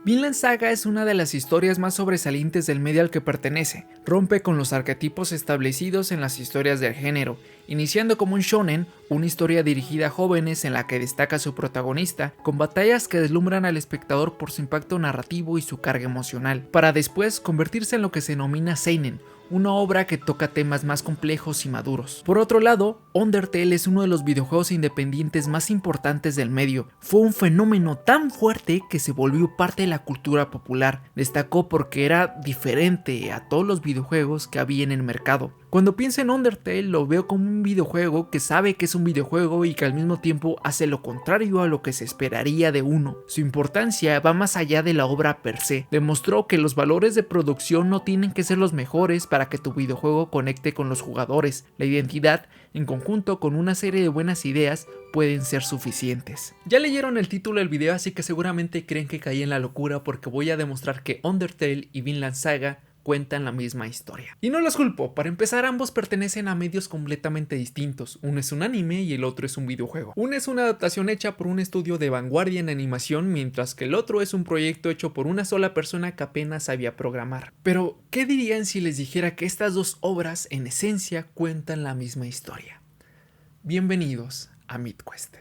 Vinland Saga es una de las historias más sobresalientes del medio al que pertenece, rompe con los arquetipos establecidos en las historias del género, iniciando como un shonen, una historia dirigida a jóvenes en la que destaca su protagonista, con batallas que deslumbran al espectador por su impacto narrativo y su carga emocional, para después convertirse en lo que se denomina seinen, una obra que toca temas más complejos y maduros. Por otro lado, Undertale es uno de los videojuegos independientes más importantes del medio. Fue un fenómeno tan fuerte que se volvió parte de la cultura popular. Destacó porque era diferente a todos los videojuegos que había en el mercado. Cuando pienso en Undertale lo veo como un videojuego que sabe que es un videojuego y que al mismo tiempo hace lo contrario a lo que se esperaría de uno. Su importancia va más allá de la obra per se. Demostró que los valores de producción no tienen que ser los mejores para que tu videojuego conecte con los jugadores. La identidad, en conjunto con una serie de buenas ideas, pueden ser suficientes. Ya leyeron el título del video, así que seguramente creen que caí en la locura porque voy a demostrar que Undertale y Vinland Saga cuentan la misma historia. Y no los culpo, para empezar ambos pertenecen a medios completamente distintos, uno es un anime y el otro es un videojuego. Uno es una adaptación hecha por un estudio de vanguardia en animación, mientras que el otro es un proyecto hecho por una sola persona que apenas sabía programar. Pero, ¿qué dirían si les dijera que estas dos obras en esencia cuentan la misma historia? Bienvenidos a MidQuest.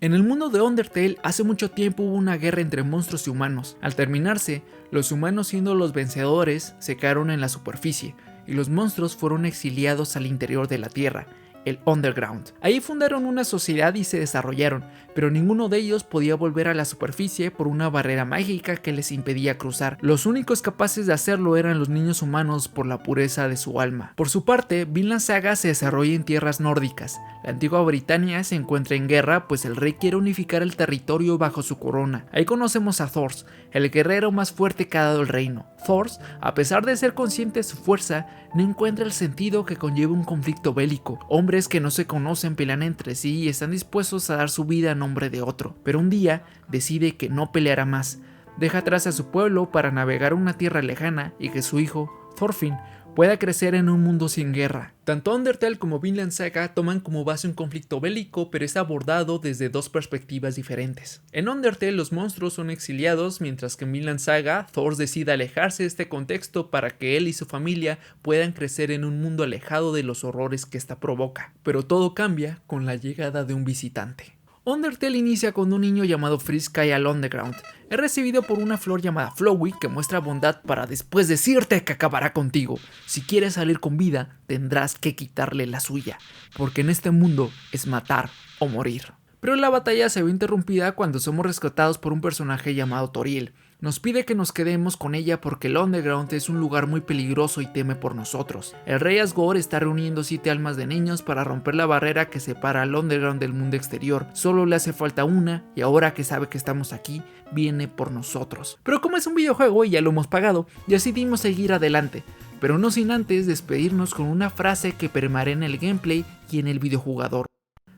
En el mundo de Undertale, hace mucho tiempo hubo una guerra entre monstruos y humanos. Al terminarse, los humanos siendo los vencedores se quedaron en la superficie, y los monstruos fueron exiliados al interior de la tierra, el Underground. Ahí fundaron una sociedad y se desarrollaron, pero ninguno de ellos podía volver a la superficie por una barrera mágica que les impedía cruzar. Los únicos capaces de hacerlo eran los niños humanos por la pureza de su alma. Por su parte, Vinland Saga se desarrolla en tierras nórdicas. La antigua Britania se encuentra en guerra, pues el rey quiere unificar el territorio bajo su corona. Ahí conocemos a Thors, el guerrero más fuerte que ha dado el reino. Thors, a pesar de ser consciente de su fuerza, no encuentra el sentido que conlleva un conflicto bélico. Hombres que no se conocen pelean entre sí y están dispuestos a dar su vida a nombre de otro. Pero un día decide que no peleará más. Deja atrás a su pueblo para navegar a una tierra lejana y que su hijo, Thorfinn, pueda crecer en un mundo sin guerra. Tanto Undertale como Vinland Saga toman como base un conflicto bélico, pero es abordado desde dos perspectivas diferentes. En Undertale los monstruos son exiliados, mientras que en Vinland Saga Thor decide alejarse de este contexto para que él y su familia puedan crecer en un mundo alejado de los horrores que ésta provoca. Pero todo cambia con la llegada de un visitante. Undertale inicia con un niño llamado Freeze cae al Underground. Es recibido por una flor llamada Flowey que muestra bondad para después decirte que acabará contigo. Si quieres salir con vida, tendrás que quitarle la suya, porque en este mundo es matar o morir. Pero la batalla se ve interrumpida cuando somos rescatados por un personaje llamado Toriel. Nos pide que nos quedemos con ella porque el Underground es un lugar muy peligroso y teme por nosotros. El rey Asgore está reuniendo 7 almas de niños para romper la barrera que separa al Underground del mundo exterior. Solo le hace falta una y ahora que sabe que estamos aquí, viene por nosotros. Pero como es un videojuego y ya lo hemos pagado, decidimos seguir adelante. Pero no sin antes despedirnos con una frase que permanecerá en el gameplay y en el videojugador.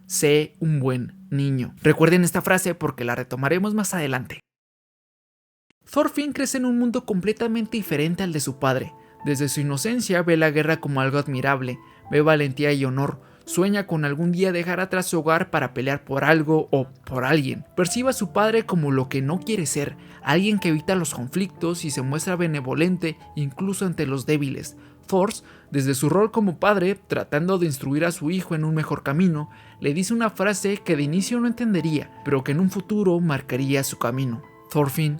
Sé un buen niño. Recuerden esta frase porque la retomaremos más adelante. Thorfinn crece en un mundo completamente diferente al de su padre. Desde su inocencia ve la guerra como algo admirable, ve valentía y honor, sueña con algún día dejar atrás su hogar para pelear por algo o por alguien. Percibe a su padre como lo que no quiere ser, alguien que evita los conflictos y se muestra benevolente incluso ante los débiles. Thors, desde su rol como padre, tratando de instruir a su hijo en un mejor camino, le dice una frase que de inicio no entendería, pero que en un futuro marcaría su camino. Thorfinn,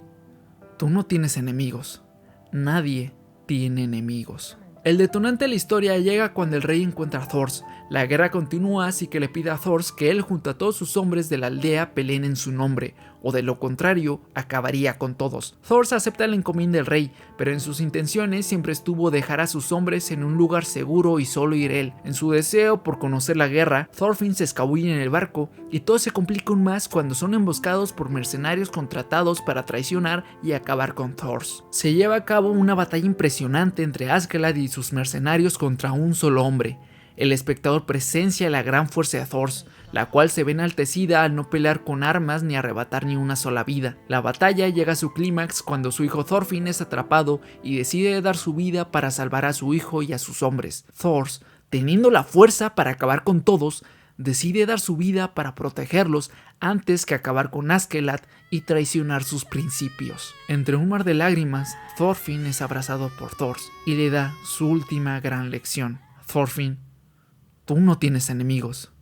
tú no tienes enemigos. Nadie tiene enemigos. El detonante de la historia llega cuando el rey encuentra a Thors. La guerra continúa, así que le pide a Thors que él junto a todos sus hombres de la aldea peleen en su nombre, o de lo contrario, acabaría con todos. Thors acepta la encomienda del rey, pero en sus intenciones siempre estuvo dejar a sus hombres en un lugar seguro y solo ir él. En su deseo por conocer la guerra, Thorfinn se escabulle en el barco y todo se complica aún más cuando son emboscados por mercenarios contratados para traicionar y acabar con Thors. Se lleva a cabo una batalla impresionante entre Asgard y sus mercenarios contra un solo hombre. El espectador presencia la gran fuerza de Thors, la cual se ve enaltecida al no pelear con armas ni arrebatar ni una sola vida. La batalla llega a su clímax cuando su hijo Thorfinn es atrapado y decide dar su vida para salvar a su hijo y a sus hombres. Thors, teniendo la fuerza para acabar con todos, decide dar su vida para protegerlos antes que acabar con Askeladd y traicionar sus principios. Entre un mar de lágrimas, Thorfinn es abrazado por Thors y le da su última gran lección. Thorfinn, tú no tienes enemigos.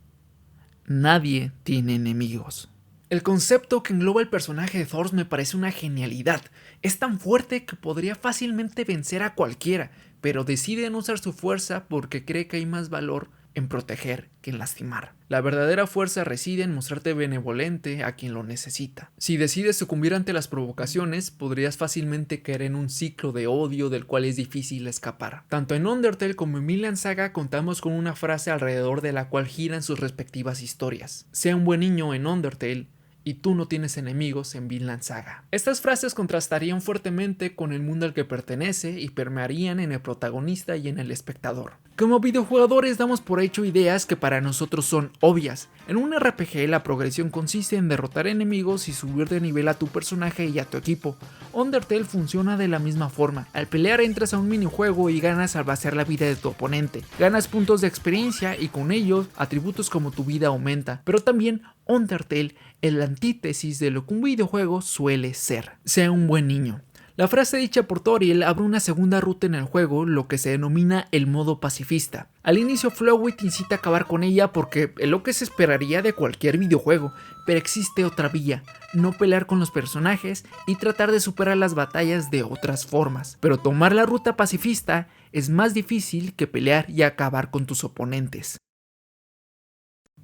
Nadie tiene enemigos. El concepto que engloba el personaje de Thors me parece una genialidad. Es tan fuerte que podría fácilmente vencer a cualquiera, pero decide no usar su fuerza porque cree que hay más valor en proteger que en lastimar. La verdadera fuerza reside en mostrarte benevolente a quien lo necesita. Si decides sucumbir ante las provocaciones, podrías fácilmente caer en un ciclo de odio del cual es difícil escapar. Tanto en Undertale como en Vinland Saga contamos con una frase alrededor de la cual giran sus respectivas historias. Sea un buen niño en Undertale, y tú no tienes enemigos en Vinland Saga. Estas frases contrastarían fuertemente con el mundo al que pertenece y permearían en el protagonista y en el espectador. Como videojugadores damos por hecho ideas que para nosotros son obvias. En un RPG la progresión consiste en derrotar enemigos y subir de nivel a tu personaje y a tu equipo. Undertale funciona de la misma forma. Al pelear entras a un minijuego y ganas al vaciar la vida de tu oponente. Ganas puntos de experiencia y con ellos atributos como tu vida aumenta. Pero también Undertale es la antítesis de lo que un videojuego suele ser. Sea un buen niño. La frase dicha por Toriel abre una segunda ruta en el juego, lo que se denomina el modo pacifista. Al inicio Flowey incita a acabar con ella porque es lo que se esperaría de cualquier videojuego, pero existe otra vía, no pelear con los personajes y tratar de superar las batallas de otras formas. Pero tomar la ruta pacifista es más difícil que pelear y acabar con tus oponentes.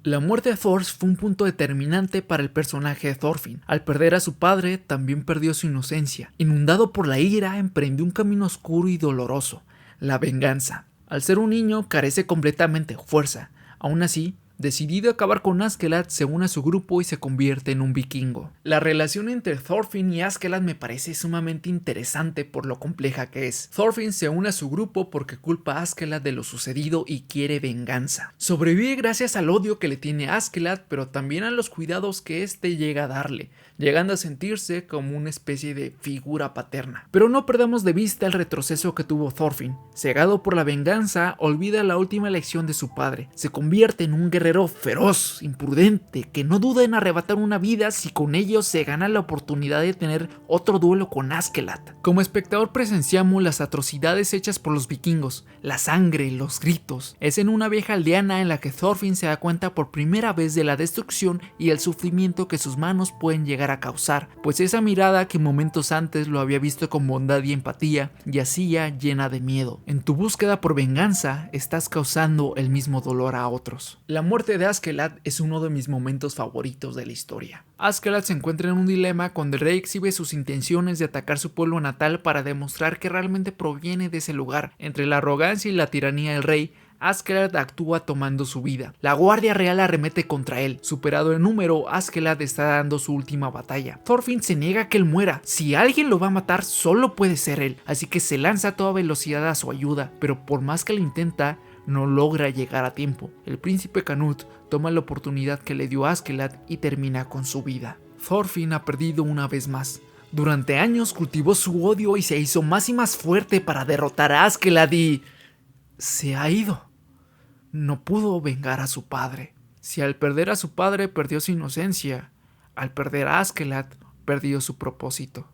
La muerte de Thors fue un punto determinante para el personaje de Thorfinn. Al perder a su padre, también perdió su inocencia. Inundado por la ira, emprendió un camino oscuro y doloroso, la venganza. Al ser un niño, carece completamente de fuerza. Aún así, decidido a acabar con Askeladd, se une a su grupo y se convierte en un vikingo. La relación entre Thorfinn y Askeladd me parece sumamente interesante por lo compleja que es. Thorfinn se une a su grupo porque culpa a Askeladd de lo sucedido y quiere venganza. Sobrevive gracias al odio que le tiene a Askeladd, pero también a los cuidados que éste llega a darle, llegando a sentirse como una especie de figura paterna. Pero no perdamos de vista el retroceso que tuvo Thorfinn. Cegado por la venganza, olvida la última lección de su padre. Se convierte en un guerrero feroz, imprudente, que no duda en arrebatar una vida si con ello se gana la oportunidad de tener otro duelo con Askeladd. Como espectador presenciamos las atrocidades hechas por los vikingos, la sangre, los gritos. Es en una vieja aldeana en la que Thorfinn se da cuenta por primera vez de la destrucción y el sufrimiento que sus manos pueden llegar a causar, pues esa mirada que momentos antes lo había visto con bondad y empatía, yacía llena de miedo. En tu búsqueda por venganza, estás causando el mismo dolor a otros. La muerte de Askeladd es uno de mis momentos favoritos de la historia. Askeladd se encuentra en un dilema cuando el rey exhibe sus intenciones de atacar su pueblo natal para demostrar que realmente proviene de ese lugar. Entre la arrogancia y la tiranía del rey, Askeladd actúa tomando su vida. La guardia real arremete contra él. Superado en número, Askeladd está dando su última batalla. Thorfinn se niega a que él muera. Si alguien lo va a matar, solo puede ser él. Así que se lanza a toda velocidad a su ayuda. Pero por más que lo intenta, no logra llegar a tiempo. El príncipe Canute toma la oportunidad que le dio Askeladd y termina con su vida. Thorfinn ha perdido una vez más. Durante años cultivó su odio y se hizo más y más fuerte para derrotar a Askeladd y se ha ido. No pudo vengar a su padre. Si al perder a su padre perdió su inocencia, al perder a Askeladd perdió su propósito.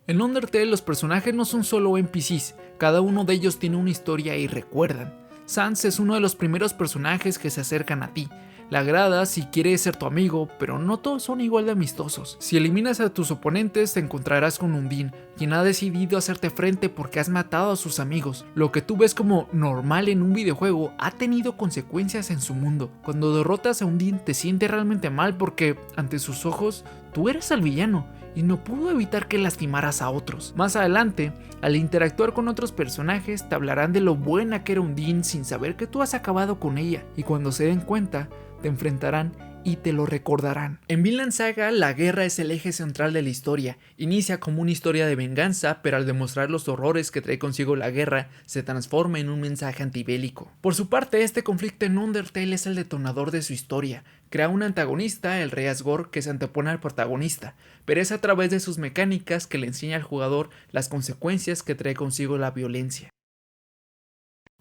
En Undertale los personajes no son solo NPCs, cada uno de ellos tiene una historia y recuerdan. Sans es uno de los primeros personajes que se acercan a ti. Le agradas y quiere ser tu amigo, pero no todos son igual de amistosos. Si eliminas a tus oponentes te encontrarás con Undine, quien ha decidido hacerte frente porque has matado a sus amigos. Lo que tú ves como normal en un videojuego ha tenido consecuencias en su mundo. Cuando derrotas a Undine te sientes realmente mal porque ante sus ojos tú eres el villano y no pudo evitar que lastimaras a otros. Más adelante, al interactuar con otros personajes te hablarán de lo buena que era Undine sin saber que tú has acabado con ella, y cuando se den cuenta te enfrentarán y te lo recordarán. En Vinland Saga, la guerra es el eje central de la historia. Inicia como una historia de venganza, pero al demostrar los horrores que trae consigo la guerra, se transforma en un mensaje antibélico. Por su parte, este conflicto en Undertale es el detonador de su historia. Crea un antagonista, el rey Asgore, que se antepone al protagonista, pero es a través de sus mecánicas que le enseña al jugador las consecuencias que trae consigo la violencia.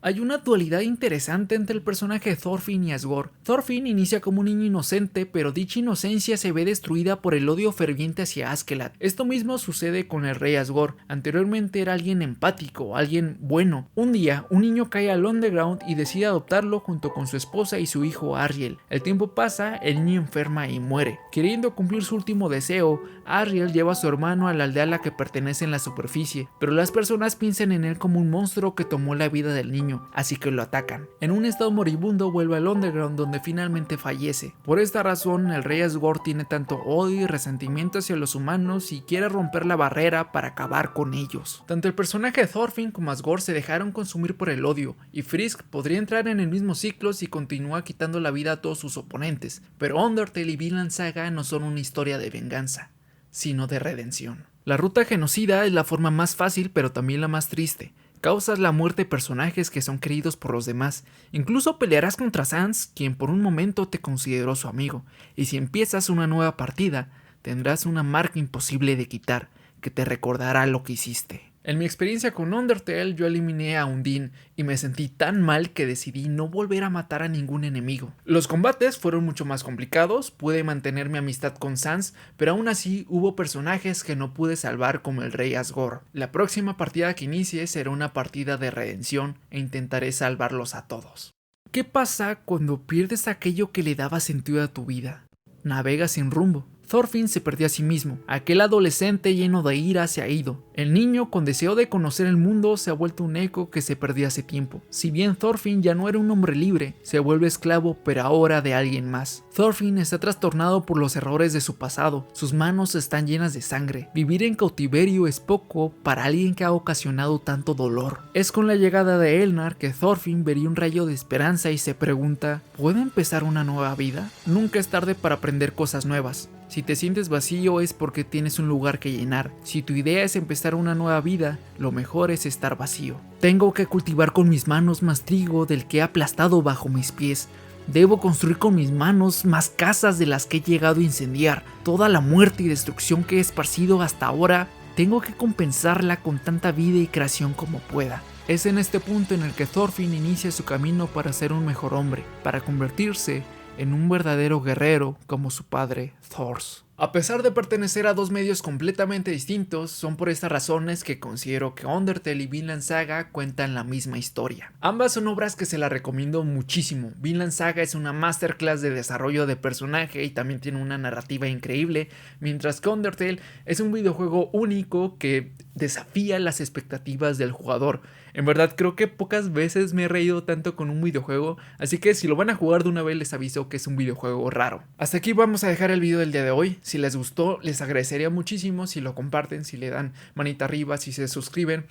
Hay una dualidad interesante entre el personaje de Thorfinn y Asgore. Thorfinn inicia como un niño inocente, pero dicha inocencia se ve destruida por el odio ferviente hacia Askeladd. Esto mismo sucede con el rey Asgore. Anteriormente era alguien empático, alguien bueno. Un día, un niño cae al Underground y decide adoptarlo junto con su esposa y su hijo Ariel. El tiempo pasa, el niño enferma y muere. Queriendo cumplir su último deseo, Ariel lleva a su hermano a la aldea a la que pertenece en la superficie, pero las personas piensan en él como un monstruo que tomó la vida del niño, así que lo atacan. En un estado moribundo vuelve al Underground, donde finalmente fallece. Por esta razón, el rey Asgore tiene tanto odio y resentimiento hacia los humanos y quiere romper la barrera para acabar con ellos. Tanto el personaje de Thorfinn como Asgore se dejaron consumir por el odio, y Frisk podría entrar en el mismo ciclo si continúa quitando la vida a todos sus oponentes, pero Undertale y Vinland Saga no son una historia de venganza, sino de redención. La ruta genocida es la forma más fácil, pero también la más triste. Causas la muerte de personajes que son queridos por los demás. Incluso pelearás contra Sans, quien por un momento te consideró su amigo. Y si empiezas una nueva partida, tendrás una marca imposible de quitar, que te recordará lo que hiciste. En mi experiencia con Undertale, yo eliminé a Undine y me sentí tan mal que decidí no volver a matar a ningún enemigo. Los combates fueron mucho más complicados, pude mantener mi amistad con Sans, pero aún así hubo personajes que no pude salvar, como el rey Asgore. La próxima partida que inicie será una partida de redención e intentaré salvarlos a todos. ¿Qué pasa cuando pierdes aquello que le daba sentido a tu vida? Navegas sin rumbo. Thorfinn se perdió a sí mismo. Aquel adolescente lleno de ira se ha ido. El niño con deseo de conocer el mundo se ha vuelto un eco que se perdió hace tiempo. Si bien Thorfinn ya no era un hombre libre, se vuelve esclavo, pero ahora de alguien más. Thorfinn está trastornado por los errores de su pasado. Sus manos están llenas de sangre. Vivir en cautiverio es poco para alguien que ha ocasionado tanto dolor. Es con la llegada de Elnar que Thorfinn vería un rayo de esperanza y se pregunta: ¿puede empezar una nueva vida? Nunca es tarde para aprender cosas nuevas. Si te sientes vacío es porque tienes un lugar que llenar. Si tu idea es empezar una nueva vida, lo mejor es estar vacío. Tengo que cultivar con mis manos más trigo del que he aplastado bajo mis pies. Debo construir con mis manos más casas de las que he llegado a incendiar. Toda la muerte y destrucción que he esparcido hasta ahora, tengo que compensarla con tanta vida y creación como pueda. Es en este punto en el que Thorfinn inicia su camino para ser un mejor hombre, para convertirse en un verdadero guerrero como su padre Thors. A pesar de pertenecer a dos medios completamente distintos, son por estas razones que considero que Undertale y Vinland Saga cuentan la misma historia. Ambas son obras que se las recomiendo muchísimo. Vinland Saga es una masterclass de desarrollo de personaje y también tiene una narrativa increíble, mientras que Undertale es un videojuego único que desafía las expectativas del jugador. En verdad creo que pocas veces me he reído tanto con un videojuego, así que si lo van a jugar de una vez les aviso que es un videojuego raro. Hasta aquí vamos a dejar el video del día de hoy. Si les gustó, les agradecería muchísimo si lo comparten, si le dan manita arriba, si se suscriben.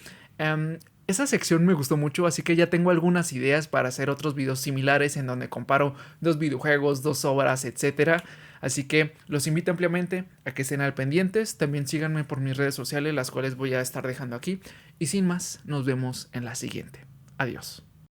Esa sección me gustó mucho, así que ya tengo algunas ideas para hacer otros videos similares en donde comparo dos videojuegos, dos obras, etc. Así que los invito ampliamente a que estén al pendientes. También síganme por mis redes sociales, las cuales voy a estar dejando aquí. Y sin más, nos vemos en la siguiente. Adiós.